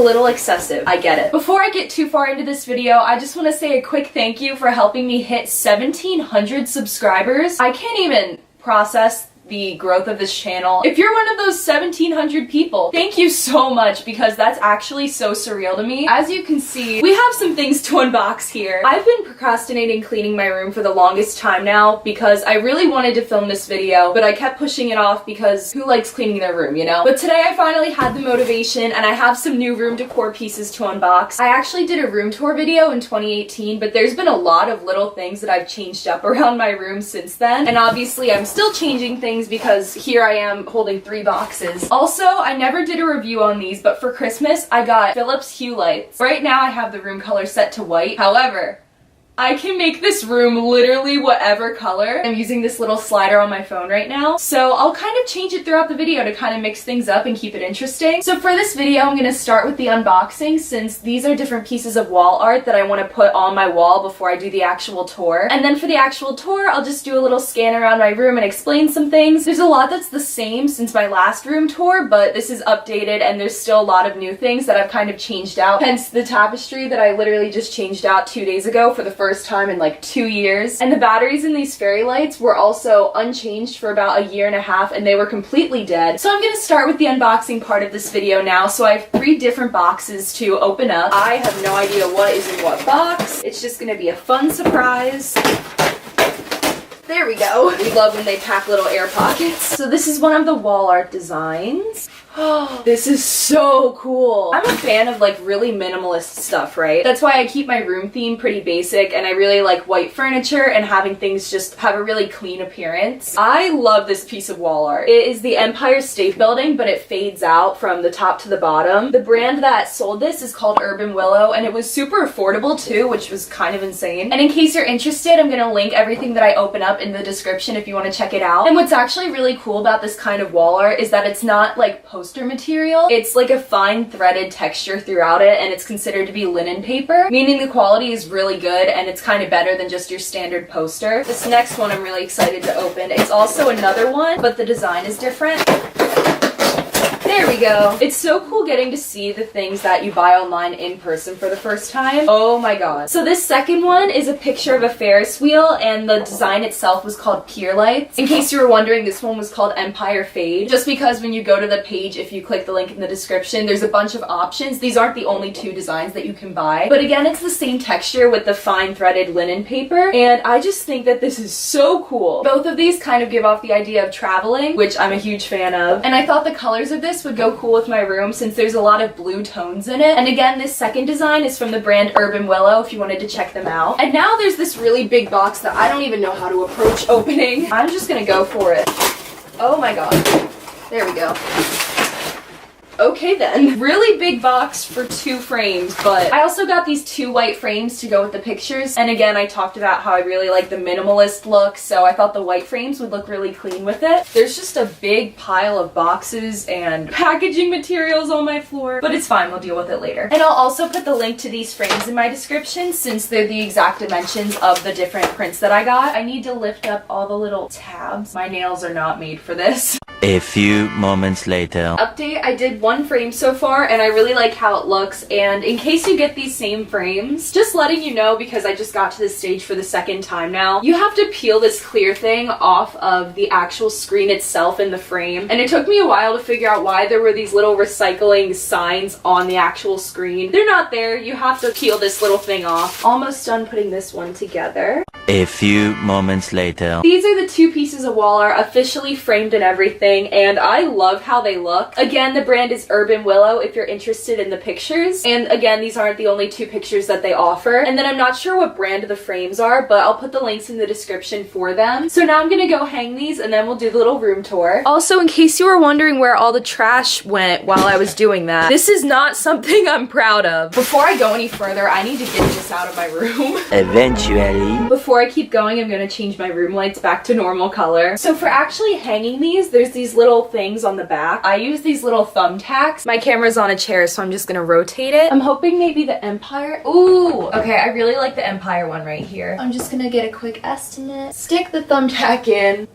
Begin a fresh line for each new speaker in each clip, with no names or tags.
little excessive. I get it. Before I get too far into this video, I just want to say a quick thank you for helping me hit 1,700 subscribers. I can't even process the growth of this channel. If you're one of those 1,700 people, thank you so much, because that's actually so surreal to me. As you can see, we have some things to unbox here. I've been procrastinating cleaning my room for the longest time now because I really wanted to film this video, but I kept pushing it off because who likes cleaning their room, you know? But today I finally had the motivation and I have some new room decor pieces to unbox. I actually did a room tour video in 2018, but there's been a lot of little things that I've changed up around my room since then. And obviously I'm still changing things because here I am holding 3 boxes. Also, I never did a review on these, but for Christmas I got Philips Hue lights. Right now I have the room color set to white. However, I can make this room literally whatever color. I'm using this little slider on my phone right now, so I'll kind of change it throughout the video to kind of mix things up and keep it interesting. So for this video, I'm going to start with the unboxing, since these are different pieces of wall art that I want to put on my wall before I do the actual tour. And then for the actual tour, I'll just do a little scan around my room and explain some things. There's a lot that's the same since my last room tour, but this is updated and there's still a lot of new things that I've kind of changed out. Hence the tapestry that I literally just changed out 2 days ago for the first time in like 2 years. And the batteries in these fairy lights were also unchanged for about 1.5 years and they were completely dead. So I'm going to start with the unboxing part of this video now. So I have 3 different boxes to open up. I have no idea what is in what box. It's just going to be a fun surprise. There we go. We love when they pack little air pockets. So this is one of the wall art designs. Oh, this is so cool. I'm a fan of like really minimalist stuff, right? That's why I keep my room theme pretty basic, and I really like white furniture and having things just have a really clean appearance. I love this piece of wall art. It is the Empire State Building, but it fades out from the top to the bottom. The brand that sold this is called Urban Willow, and it was super affordable too, which was kind of insane. And in case you're interested, I'm gonna link everything that I open up in the description if you want to check it out. And what's actually really cool about this kind of wall art is that it's not like poster material. It's like a fine threaded texture throughout it, and it's considered to be linen paper, meaning the quality is really good and it's kind of better than just your standard poster. This next one I'm really excited to open. It's also another one, but the design is different. There we go. It's so cool getting to see the things that you buy online in person for the first time. Oh my god. So this second one is a picture of a Ferris wheel, and the design itself was called Pier Lights. In case you were wondering, this one was called Empire Fade, just because when you go to the page, if you click the link in the description, there's a bunch of options. These aren't the only 2 designs that you can buy, but again, it's the same texture with the fine threaded linen paper, and I just think that this is so cool. Both of these kind of give off the idea of traveling, which I'm a huge fan of, and I thought the colors of this would go cool with my room since there's a lot of blue tones in it. And again, this second design is from the brand Urban Willow if you wanted to check them out. And now there's this really big box that I don't even know how to approach opening. I'm just gonna go for it. Oh my god. There we go. Okay then. Really big box for 2 frames, but I also got these 2 white frames to go with the pictures. And again, I talked about how I really like the minimalist look, so I thought the white frames would look really clean with it. There's just a big pile of boxes and packaging materials on my floor, but it's fine, we'll deal with it later. And I'll also put the link to these frames in my description since they're the exact dimensions of the different prints that I got. I need to lift up all the little tabs. My nails are not made for this.
A few moments later.
Update, I did 1 frame so far and I really like how it looks, and in case you get these same frames, just letting you know because I just got to this stage for the 2nd time now, you have to peel this clear thing off of the actual screen itself in the frame, and it took me a while to figure out why there were these little recycling signs on the actual screen. They're not there, you have to peel this little thing off. Almost done putting this one together.
A few moments later.
These are the 2 pieces of wall art officially framed and everything, and I love how they look. Again, the brand is Urban Willow if you're interested in the pictures, and again, these aren't the only 2 pictures that they offer. And then I'm not sure what brand the frames are, but I'll put the links in the description for them. So now I'm gonna go hang these and then we'll do the little room tour. Also, in case you were wondering where all the trash went while I was doing that, this is not something I'm proud of. Before I go any further, I need to get this out of my room.
Eventually.
Before I keep going, I'm gonna change my room lights back to normal color. So for actually hanging these, there's these little things on the back. I use these little thumbtacks. My camera's on a chair, so I'm just gonna rotate it. I'm hoping maybe the Empire. Ooh, okay, I really like the Empire one right here. I'm just gonna get a quick estimate. Stick the thumbtack in.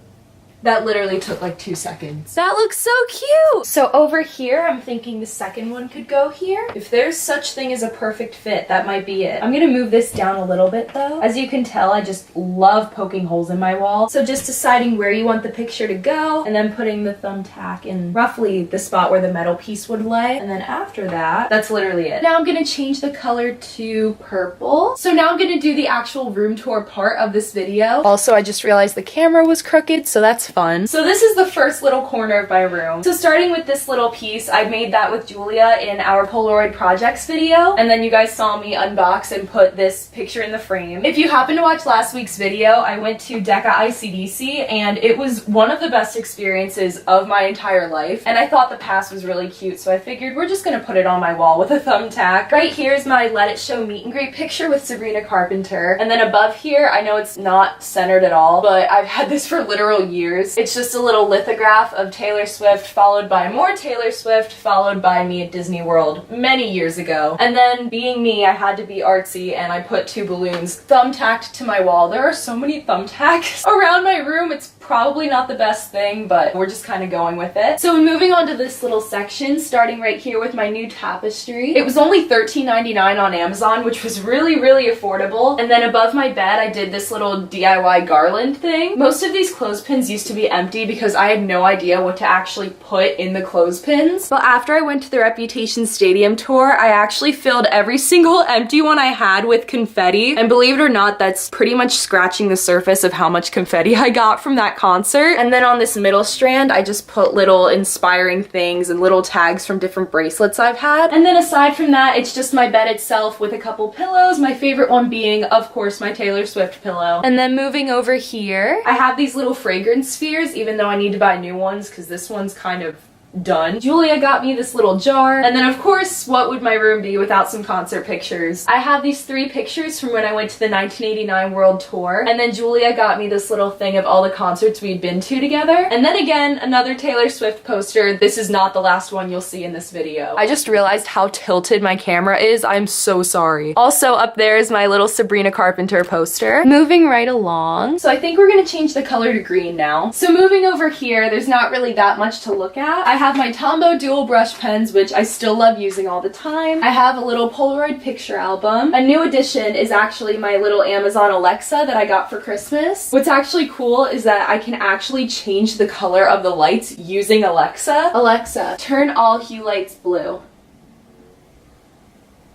That literally took like 2 seconds. That looks so cute! So over here, I'm thinking the second one could go here. If there's such thing as a perfect fit, that might be it. I'm gonna move this down a little bit though. As you can tell, I just love poking holes in my wall. So just deciding where you want the picture to go, and then putting the thumbtack in roughly the spot where the metal piece would lay. And then after that, that's literally it. Now I'm gonna change the color to purple. So now I'm gonna do the actual room tour part of this video. Also, I just realized the camera was crooked, so that's fun. So this is the first little corner of my room. So starting with this little piece, I made that with Julia in our Polaroid projects video, and then you guys saw me unbox and put this picture in the frame. If you happen to watch last week's video, I went to Decor ICDC, and it was one of the best experiences of my entire life, and I thought the pass was really cute, so I figured we're just gonna put it on my wall with a thumbtack. Right here is my Let It Show meet and greet picture with Sabrina Carpenter, and then above here, I know it's not centered at all, but I've had this for literal years. It's just a little lithograph of Taylor Swift, followed by more Taylor Swift, followed by me at Disney World many years ago. And then, being me, I had to be artsy, and I put 2 balloons thumbtacked to my wall. There are so many thumbtacks around my room, it's probably not the best thing, but we're just kind of going with it. So moving on to this little section, starting right here with my new tapestry. It was only $13.99 on Amazon, which was really, really affordable. And then above my bed, I did this little DIY garland thing. Most of these clothespins used to be empty because I had no idea what to actually put in the clothespins. But after I went to the Reputation Stadium tour, I actually filled every single empty one I had with confetti. And believe it or not, that's pretty much scratching the surface of how much confetti I got from that concert. And then on this middle strand, I just put little inspiring things and little tags from different bracelets I've had. And then aside from that, it's just my bed itself with a couple pillows, my favorite one being, of course, my Taylor Swift pillow. And then moving over here, I have these little fragrance spheres, even though I need to buy new ones because this one's kind of done. Julia got me this little jar, and then of course, what would my room be without some concert pictures? I have these 3 pictures from when I went to the 1989 World Tour, and then Julia got me this little thing of all the concerts we'd been to together, and then again, another Taylor Swift poster. This is not the last one you'll see in this video. I just realized how tilted my camera is. I'm so sorry. Also, up there is my little Sabrina Carpenter poster. Moving right along, so I think we're gonna change the color to green now. So moving over here, there's not really that much to look at. I have my Tombow dual brush pens, which I still love using all the time. I have a little Polaroid picture album. A new addition is actually my little Amazon Alexa that I got for Christmas. What's actually cool is that I can actually change the color of the lights using Alexa. Alexa, turn all hue lights blue.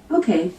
Okay.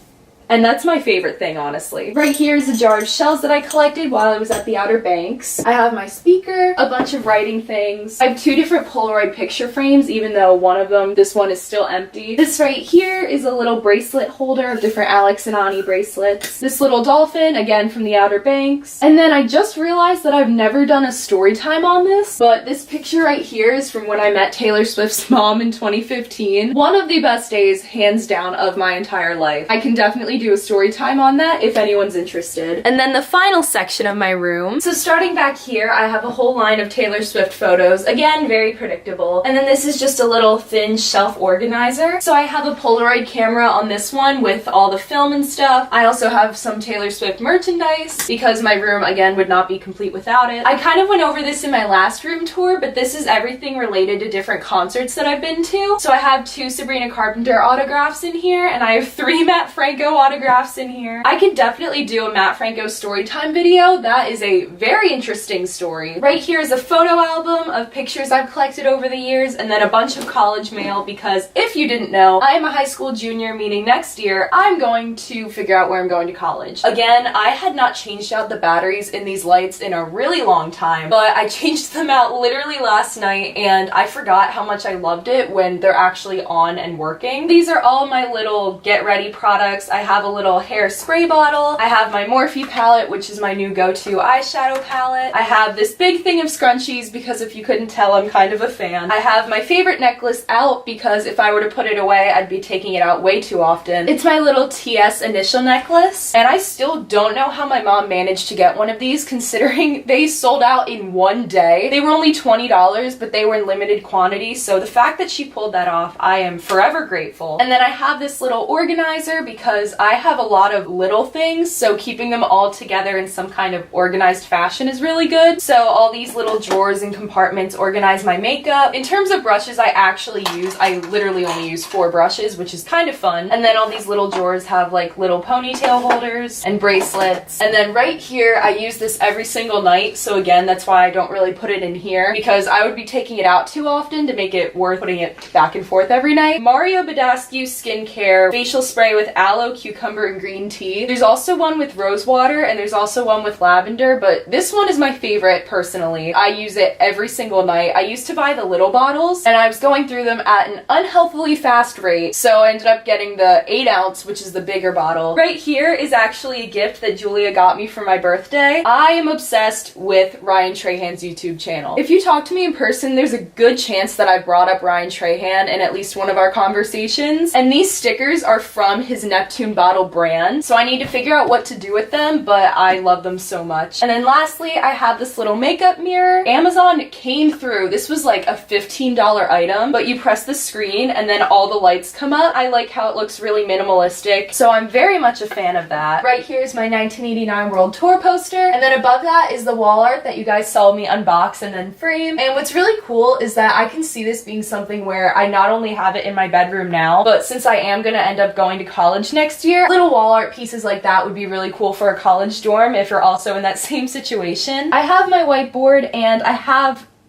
And that's my favorite thing, honestly. Right here is a jar of shells that I collected while I was at the Outer Banks. I have my speaker, a bunch of writing things. I have 2 different Polaroid picture frames, even though one of them, this one is still empty. This right here is a little bracelet holder of different Alex and Ani bracelets. This little dolphin, again from the Outer Banks. And then I just realized that I've never done a story time on this, but this picture right here is from when I met Taylor Swift's mom in 2015. One of the best days, hands down, of my entire life. I can definitely do a story time on that if anyone's interested. And then the final section of my room. So starting back here, I have a whole line of Taylor Swift photos. Again, very predictable. And then this is just a little thin shelf organizer. So I have a Polaroid camera on this one with all the film and stuff. I also have some Taylor Swift merchandise because my room, again, would not be complete without it. I kind of went over this in my last room tour, but this is everything related to different concerts that I've been to. So I have 2 Sabrina Carpenter autographs in here, and I have 3 Matt Franco autographs in here. I could definitely do a Matt Franco storytime video. That is a very interesting story. Right here is a photo album of pictures I've collected over the years, and then a bunch of college mail because if you didn't know, I am a high school junior, meaning next year I'm going to figure out where I'm going to college. Again, I had not changed out the batteries in these lights in a really long time, but I changed them out literally last night and I forgot how much I loved it when they're actually on and working. These are all my little get ready products. I have a little hair spray bottle. I have my Morphe palette, which is my new go-to eyeshadow palette. I have this big thing of scrunchies because if you couldn't tell, I'm kind of a fan. I have my favorite necklace out because if I were to put it away, I'd be taking it out way too often. It's my little TS initial necklace, and I still don't know how my mom managed to get one of these considering they sold out in one day. They were only $20, but they were in limited quantity, so the fact that she pulled that off, I am forever grateful. And then I have this little organizer because I have a lot of little things, so keeping them all together in some kind of organized fashion is really good. So all these little drawers and compartments organize my makeup. In terms of brushes I literally only use 4 brushes, which is kind of fun. And then all these little drawers have like little ponytail holders and bracelets. And then right here, I use this every single night. So again, that's why I don't really put it in here, because I would be taking it out too often to make it worth putting it back and forth every night. Mario Badescu skincare facial spray with aloe, cucumber, and green tea. There's also one with rose water, and there's also one with lavender, but this one is my favorite personally. I use it every single night. I used to buy the little bottles, and I was going through them at an unhealthily fast rate, so I ended up getting the 8 ounce, which is the bigger bottle. Right here is actually a gift that Julia got me for my birthday. I am obsessed with Ryan Trahan's YouTube channel. If you talk to me in person, there's a good chance that I brought up Ryan Trahan in at least one of our conversations, and these stickers are from his Neptune bottle brand, so I need to figure out what to do with them, but I love them so much. And then lastly, I have this little makeup mirror. Amazon came through. This was like a $15 item, but you press the screen and then all the lights come up. I like how it looks really minimalistic, so I'm very much a fan of that. Right here is my 1989 World Tour poster, and then above that is the wall art that you guys saw me unbox and then frame. And what's really cool is that I can see this being something where I not only have it in my bedroom now, but since I am gonna end up going to college next year, little wall art pieces like that would be really cool for a college dorm if you're also in that same situation. I have my whiteboard, and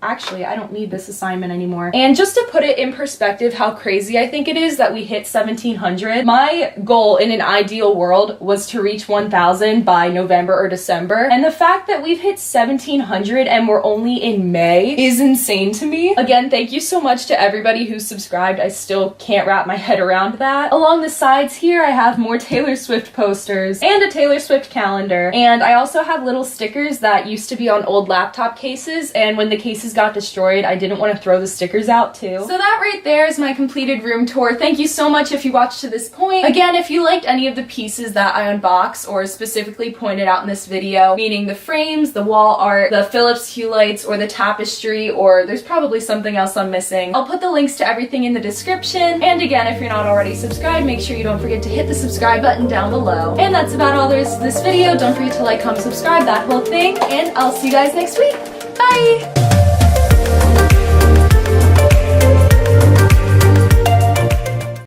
actually, I don't need this assignment anymore. And just to put it in perspective how crazy I think it is that we hit 1,700, my goal in an ideal world was to reach 1,000 by November or December. And the fact that we've hit 1,700 and we're only in May is insane to me. Again, thank you so much to everybody who subscribed. I still can't wrap my head around that. Along the sides here, I have more Taylor Swift posters and a Taylor Swift calendar. And I also have little stickers that used to be on old laptop cases, and when the cases got destroyed, I didn't want to throw the stickers out too. So that right there is my completed room tour. Thank you so much if you watched to this point. Again, if you liked any of the pieces that I unboxed or specifically pointed out in this video, meaning the frames, the wall art, the Philips Hue lights, or the tapestry, or there's probably something else I'm missing, I'll put the links to everything in the description. And again, if you're not already subscribed, make sure you don't forget to hit the subscribe button down below. And that's about all there is to this video. Don't forget to like, comment, subscribe, that whole thing, and I'll see you guys next week. Bye!